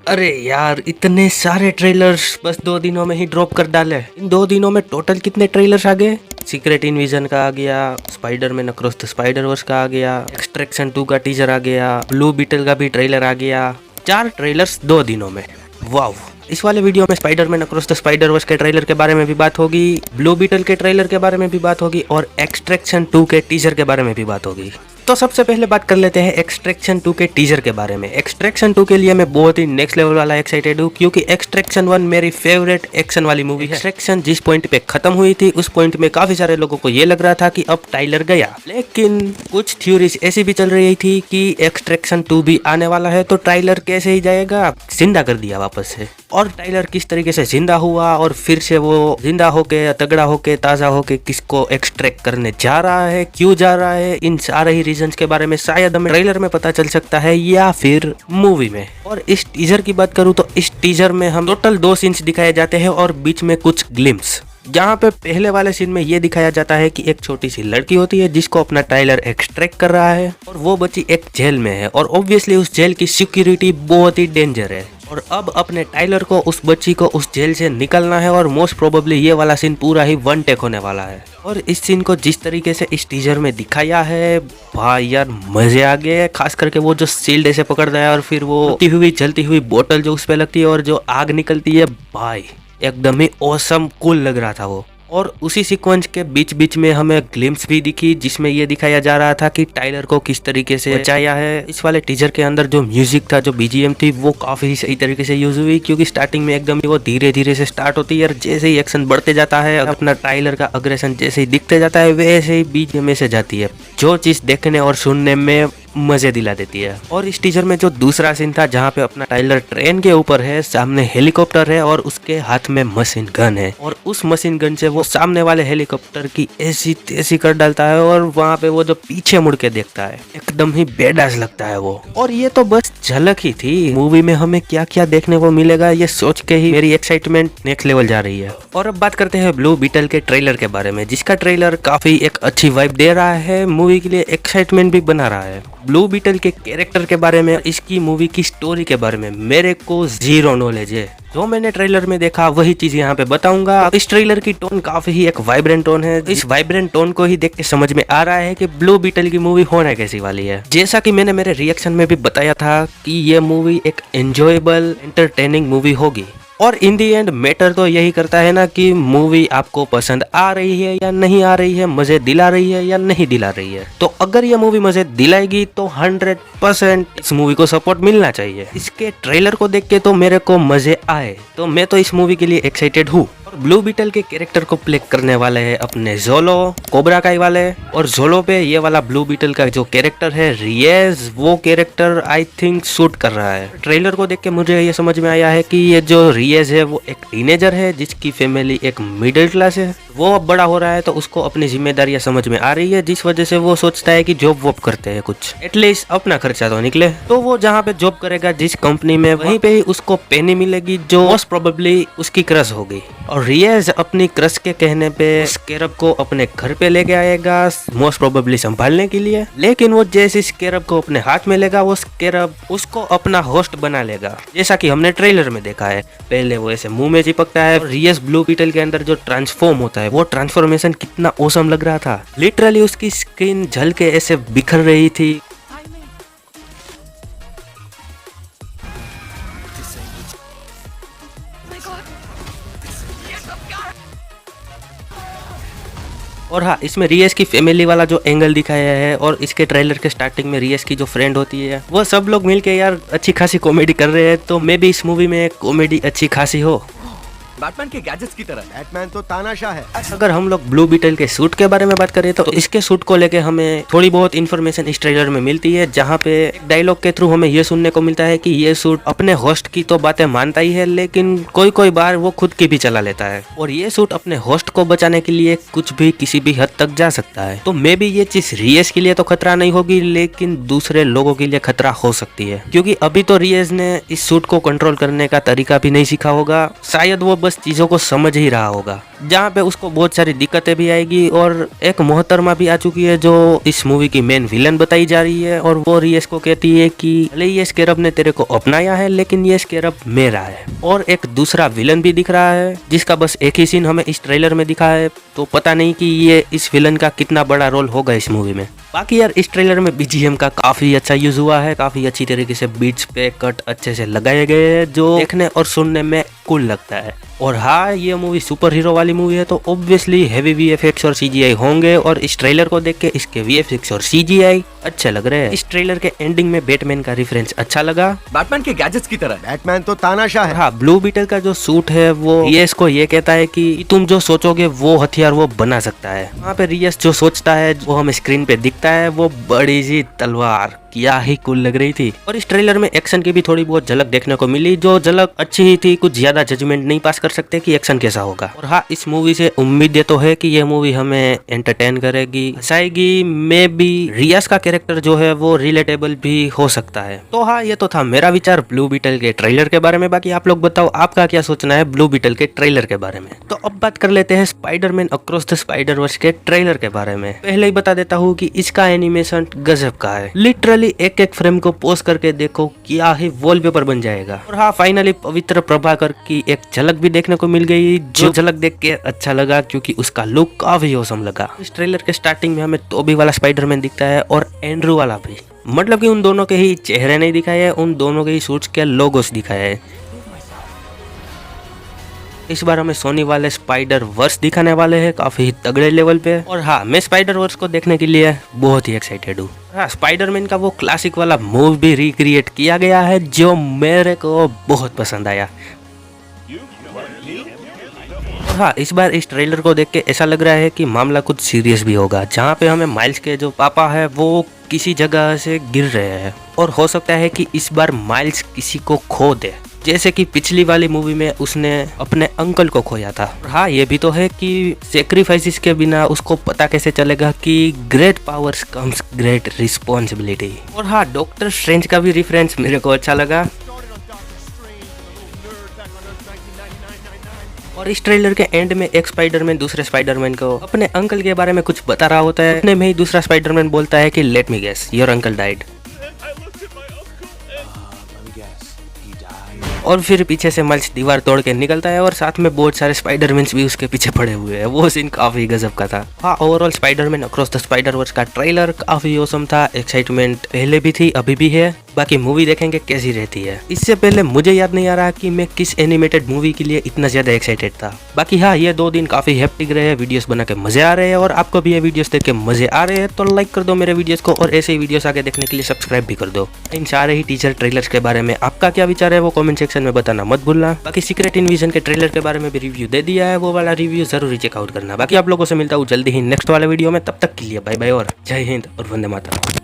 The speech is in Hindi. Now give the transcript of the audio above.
अरे यार, इतने सारे ट्रेलर्स बस 2 दिनों में ही ड्रॉप कर डाले। इन 2 दिनों में टोटल कितने ट्रेलर्स आ गए? सीक्रेट इनविजन का आ गया, Spiderman across the Spiderverse का आ गया, एक्सट्रैक्शन 2 का टीजर आ गया, ब्लू बीटल का भी ट्रेलर आ गया। 4 ट्रेलर्स 2 दिनों में। वाव। इस वाले वीडियो में Spiderman across the Spiderverse के ट्रेलर के बारे में भी बात होगी, ब्लू बीटल के ट्रेलर के बारे में भी बात होगी और एक्सट्रैक्शन 2 के टीजर के बारे में भी बात होगी। तो सबसे पहले बात कर लेते हैं एक्सट्रैक्शन 2 के टीजर के बारे में। एक्सट्रैक्शन 2 के लिए मैं बहुत ही नेक्स्ट लेवल वाला एक्साइटेड हूँ, क्योंकि एक्सट्रैक्शन 1 मेरी फेवरेट एक्शन वाली मूवी है। एक्सट्रैक्शन जिस पॉइंट पे खत्म हुई थी, उस पॉइंट में काफी सारे लोगों को ये लग रहा था कि अब टाइलर गया, लेकिन कुछ थ्योरीज ऐसी भी चल रही थी कि एक्सट्रैक्शन 2 भी आने वाला है, तो टाइलर कैसे ही जाएगा, जिंदा कर दिया वापस से। और टाइलर किस तरीके से जिंदा हुआ और फिर से वो जिंदा होके, तगड़ा होके, ताजा होके किसको एक्सट्रैक्ट करने जा रहा है, क्यों जा रहा है, इन सारे ही रीजंस के बारे में शायद हमें ट्रेलर में पता चल सकता है या फिर मूवी में। और इस टीजर की बात करूं तो इस टीजर में हम टोटल 2 सीन्स दिखाए जाते हैं और बीच में कुछ ग्लिम्स। जहाँ पे पहले वाले सीन में ये दिखाया जाता है कि एक छोटी सी लड़की होती है जिसको अपना टाइलर एक्सट्रैक्ट कर रहा है, और वो बच्ची एक जेल में है, और ऑब्वियसली उस जेल की सिक्योरिटी बहुत ही डेंजर है। और अब अपने टाइलर को, उस बच्ची को उस जेल से निकलना है, और मोस्ट प्रोबेबली ये वाला सीन पूरा ही वन टेक होने वाला है। और इस सीन को जिस तरीके से इस टीजर में दिखाया है, भाई यार मजे आ गए। खास करके वो जो शील्ड ऐसे पकड़ता है और फिर वो जलती हुई बोतल जो उस पे लगती है और जो आग निकलती है, भाई एकदम ही ऑसम कूल लग रहा था वो। और उसी सीक्वेंस के बीच बीच में हमें ग्लिम्स भी दिखी, जिसमें ये दिखाया जा रहा था कि टाइलर को किस तरीके से बचाया है। इस वाले टीजर के अंदर जो म्यूजिक था, जो बीजीएम थी, वो काफी सही तरीके से यूज हुई, क्योंकि स्टार्टिंग में एकदम वो धीरे धीरे से स्टार्ट होती है और जैसे ही एक्शन बढ़ते जाता है, अपना टाइलर का अग्रेशन जैसे ही दिखते जाता है, वैसे ही बीजीएम में से जाती है, जो चीज देखने और सुनने में मजे दिला देती है। और इस टीजर में जो दूसरा सीन था, जहाँ पे अपना टाइलर ट्रेन के ऊपर है, सामने हेलीकॉप्टर है और उसके हाथ में मशीन गन है, और उस मशीन गन से वो सामने वाले हेलीकॉप्टर की ऐसी तैसी कर डालता है, और वहाँ पे वो जो पीछे मुड़ के देखता है, एकदम ही बेडास लगता है वो। और ये तो बस झलक ही थी, मूवी में हमें क्या क्या देखने को मिलेगा ये सोच के ही मेरी एक्साइटमेंट नेक्स्ट लेवल जा रही है। और अब बात करते हैं ब्लू बीटल के ट्रेलर के बारे में, जिसका ट्रेलर काफी एक अच्छी वाइब दे रहा है, मूवी के लिए एक्साइटमेंट भी बना रहा है। ब्लू बीटल के कैरेक्टर के बारे में, इसकी मूवी की स्टोरी के बारे में मेरे को जीरो नॉलेज है। जो मैंने ट्रेलर में देखा वही चीज यहाँ पे बताऊंगा। इस ट्रेलर की टोन काफी ही एक वाइब्रेंट टोन है। इस वाइब्रेंट टोन को ही देख के समझ में आ रहा है कि ब्लू बीटल की मूवी होने कैसी वाली है। जैसा कि मैंने मेरे रिएक्शन में भी बताया था कि ये मूवी एक एंजॉयबल एंटरटेनिंग मूवी होगी, और इन दी एंड मैटर तो यही करता है ना कि मूवी आपको पसंद आ रही है या नहीं आ रही है, मजे दिला रही है या नहीं दिला रही है। तो अगर ये मूवी मजे दिलाएगी तो 100% इस मूवी को सपोर्ट मिलना चाहिए। इसके ट्रेलर को देख के तो मेरे को मजे आए, तो मैं तो इस मूवी के लिए एक्साइटेड हूँ। और ब्लू बीटल के कैरेक्टर को प्ले करने वाले हैं अपने जोलो, कोबरा काई वाले, और जोलो पे ये वाला ब्लू बीटल का जो कैरेक्टर है रिएज, वो कैरेक्टर आई थिंक सूट कर रहा है। ट्रेलर को देख के मुझे ये समझ में आया है कि ये जो रिएज है वो एक टीनेजर है, जिसकी फैमिली एक मिडिल क्लास है। वो अब बड़ा हो रहा है तो उसको अपनी जिम्मेदारियां समझ में आ रही है, जिस वजह से वो सोचता है कि जॉब वॉब करते हैं कुछ, एटलीस्ट अपना खर्चा तो निकले। तो वो जहाँ पे जॉब करेगा जिस कंपनी में, वहीं पे ही उसको पेनी मिलेगी, जो मोस्ट प्रोबेबली उसकी क्रश होगी। और रिएज अपनी क्रश के कहने पे स्केरब को अपने घर पे लेके आएगा, मोस्ट प्रोबेबली संभालने के लिए। लेकिन वो जैसे स्केरब को अपने हाथ में लेगा, वो स्केरब उसको अपना होस्ट बना लेगा, जैसा कि हमने ट्रेलर में देखा है। पहले वो ऐसे मुंह में चिपकता है। रिएज ब्लू बीटल के अंदर जो ट्रांसफॉर्म होता है, वो ट्रांसफॉर्मेशन कितना औसम लग रहा था। लिटरली उसकी स्किन झल के ऐसे बिखर रही थी। और हाँ, इसमें रियस की फैमिली वाला जो एंगल दिखाया है, और इसके ट्रेलर के स्टार्टिंग में रियस की जो फ्रेंड होती है, वो सब लोग मिलके यार अच्छी खासी कॉमेडी कर रहे हैं। तो मे भी इस मूवी में कॉमेडी अच्छी खासी हो। बैटमैन के गैजेट्स की तरह। बैटमैन तो तानाशाह है। अगर हम लोग ब्लू बीटल के सूट के बारे में बात करें तो इसके सूट को लेके हमें थोड़ी बहुत इन्फॉर्मेशन इस ट्रेलर में मिलती है, जहाँ पे एक डायलॉग के थ्रू हमें ये सुनने को मिलता है कि ये सूट अपने होस्ट की तो बातें मानता ही है, लेकिन कोई कोई बार वो खुद की भी चला लेता है, और ये सूट अपने होस्ट को बचाने के लिए कुछ भी किसी भी हद तक जा सकता है। तो मे बी ये चीज रियस के लिए तो खतरा नहीं होगी, लेकिन दूसरे लोगों के लिए खतरा हो सकती है, क्योंकि अभी तो रियस ने इस सूट को कंट्रोल करने का तरीका भी नहीं सीखा होगा। शायद वो बस चीजों को समझ ही रहा होगा, जहाँ पे उसको बहुत सारी दिक्कतें भी आएगी। और एक मोहतरमा भी आ चुकी है जो इस मूवी की मेन विलन बताई जा रही है, और वो रियस को कहती है कि भले ये स्केरब ने तेरे को अपनाया है लेकिन ये स्केरब मेरा है। और एक दूसरा विलन भी दिख रहा है जिसका बस एक ही सीन हमें इस ट्रेलर में दिखा है, तो पता नहीं कि ये इस विलन का कितना बड़ा रोल होगा इस मूवी में। बाकी यार इस ट्रेलर में बीजीएम का काफी अच्छा यूज हुआ है, काफी अच्छी तरीके से बीट्स पे कट अच्छे से लगाए गए हैं जो देखने और सुनने में कूल लगता है। और हाँ, ये मूवी सुपर हीरो वाली मूवी है तो ऑब्वियसली हेवी वीएफएक्स और सीजीआई होंगे, और इस ट्रेलर को देख के इसके वीएफएक्स और सीजीआई अच्छे लग रहे हैं। इस ट्रेलर के एंडिंग में बैटमैन का रेफरेंस अच्छा लगा, बैटमैन के गैजेट्स की तरह। बैटमैन तो तानाशाह है। हाँ, ब्लू बीटल का जो सूट है वो रियस को ये कहता है कि तुम जो सोचोगे वो हथियार वो बना सकता है। वहाँ पे रियस जो सोचता है वो हमें स्क्रीन पे दिखता है, वो बड़ी सी तलवार, क्या ही कूल लग रही थी। और इस ट्रेलर में एक्शन की भी थोड़ी बहुत झलक देखने को मिली, जो झलक अच्छी ही थी, कुछ ज्यादा जजमेंट नहीं पास कर सकते कि एक्शन कैसा होगा। और हाँ, इस मूवी से उम्मीद ये तो है कि ये मूवी हमें एंटरटेन करेगी, हंसाएगी। मे बी रियाज का कैरेक्टर जो है वो रिलेटेबल भी हो सकता है। तो हाँ, ये तो था मेरा विचार ब्लू बीटल के ट्रेलर के बारे में। बाकी आप लोग बताओ आपका क्या सोचना है ब्लू बीटल के ट्रेलर के बारे में। तो अब बात कर लेते हैं Spiderman across the Spiderverse के ट्रेलर के बारे में। पहले ही बता देता हूँ कि इसका एनिमेशन गजब का है, लिटरली एक एक फ्रेम को पोस्ट करके देखो क्या ही वॉलपेपर बन जाएगा। और हाँ, फाइनली पवित्र प्रभाकर की एक झलक भी देखने को मिल गई, जो झलक देख के अच्छा लगा क्योंकि उसका लुक काफी औसम लगा। इस ट्रेलर के स्टार्टिंग में हमें टोबी वाला स्पाइडरमैन दिखता है और एंड्रू वाला भी, मतलब कि उन दोनों के ही चेहरे नहीं दिखाए हैं, उन दोनों के ही सूट्स के लोगोस दिखाए हैं। इस बार हमें सोनी वाले स्पाइडर वर्स दिखाने वाले हैं काफी तगड़े लेवल पे। और हाँ, मैं स्पाइडर वर्स को देखने के लिए बहुत ही एक्साइटेड हूँ। हाँ, स्पाइडरमैन का वो क्लासिक वाला मूव भी रिक्रिएट किया गया है जो मेरे को बहुत पसंद आया। हाँ, इस बार इस ट्रेलर को देख के ऐसा लग रहा है कि मामला कुछ सीरियस भी होगा, जहाँ पे हमें माइल्स के जो पापा है वो किसी जगह से गिर रहे हैं, और हो सकता है कि इस बार माइल्स किसी को खो दे, जैसे कि पिछली वाली मूवी में उसने अपने अंकल को खोया था। हाँ, ये भी तो है कि सेक्रीफाइसेस के बिना उसको पता कैसे चलेगा कि great powers comes great responsibility. और हाँ, डॉक्टर स्ट्रेंज का भी रेफरेंस मेरे को अच्छा लगा। और इस ट्रेलर के एंड में एक स्पाइडरमैन दूसरे स्पाइडरमैन को अपने अंकल के बारे में कुछ बता रहा होता है। उतने में ही दूसरा स्पाइडरमैन बोलता है कि let me guess, your uncle died. और फिर पीछे से माइल्स दीवार तोड़ के निकलता है और साथ में बहुत सारे स्पाइडरमैन्स भी उसके पीछे पड़े हुए हैं। वो सीन काफी गजब का था। हाँ, overall Spiderman across the Spiderverse का ट्रेलर काफी औसम था। एक्साइटमेंट पहले भी थी, अभी भी है। बाकी मूवी देखेंगे कैसी रहती है। इससे पहले मुझे याद नहीं आ रहा कि मैं किस एनिमेटेड मूवी के लिए इतना ज्यादा एक्साइटेड था। बाकी हाँ, ये 2 दिन काफी हैप्टिक रहे, वीडियोस बना के मजे आ रहे हैं, और आपको भी ये वीडियोस देख के मजे आ रहे हैं तो लाइक कर दो मेरे वीडियोस को, और ऐसे ही वीडियोस आगे देखने के लिए सब्सक्राइब भी कर दो। इन सारे ही टीजर ट्रेलर्स के बारे में आपका क्या विचार है वो कमेंट सेक्शन में बताना मत भूलना। बाकी सीक्रेट इनविजन के ट्रेलर के बारे में भी रिव्यू दे दिया है, वो वाला रिव्यू जरूर चेकआउट करना। बाकी आप लोगों से मिलता हूँ जल्दी ही नेक्स्ट वाले वीडियो में, तब तक के लिए बाय बाय और जय हिंद और वंदे मातरम।